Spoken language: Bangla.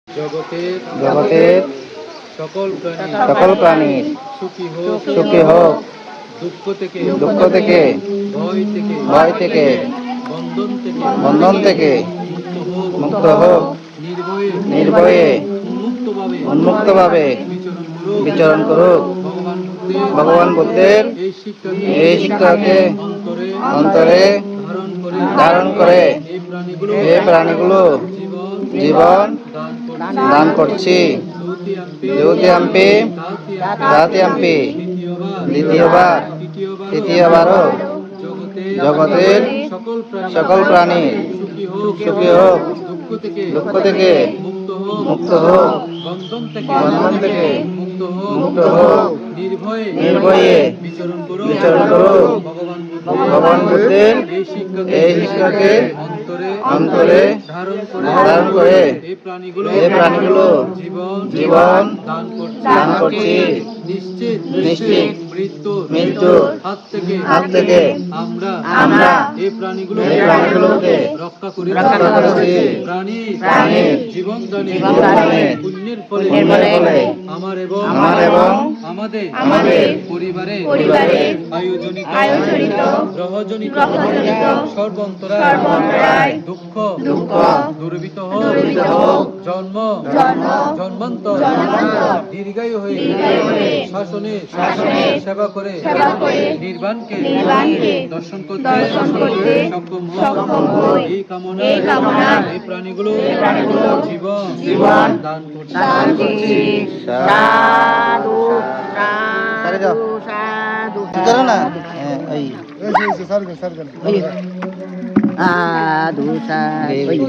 জগতের সকল প্রাণীর সুখী হোক, দুঃখ থেকে, ভয় থেকে, বন্ধন থেকে মুক্ত হোক, নির্ভয়ে উন্মুক্তভাবে বিচরণ করুক। ভগবান বুদ্ধের এই শিক্ষাকে অন্তরে ধারণ করে এই প্রাণীগুলো জীবন দান করছি। দ্বিতীয়াম্পি তৃতীয়াম্পি, দ্বিতীয়বার তৃতীয়বারও জগতের সকল প্রাণী সুখী হোক, দুঃখ থেকে মুক্ত হোক, বন্ধন থেকে মুক্ত হোক, নির্ভয়ে বিচরণ করুক। ভগবান বুদ্ধের এই শিক্ষাকে অন্তরে ধারণ করে এই প্রাণীগুলো জীবন দান করছি। নিশ্চিত মৃত্যুর হাত থেকে আমরা এই প্রাণীগুলোকে রক্ষা করছি। প্রাণীর জীবনদানে পুণ্যের ফলে আমার এবং আমাদের পরিবারের আয়ুজনিত গ্রহজনিত সর্বন্তরায় দুঃখ দূরীভূত হোক। জন্মান্তর দীর্ঘায়ু হয়ে শাসনে সেবা করে নির্বাণকে দর্শন করতে সক্ষম হই। এই কামনা এই প্রাণীগুলো জীবন দান করছি। সাধু সাধু সাধু চলো না সাধু সাধু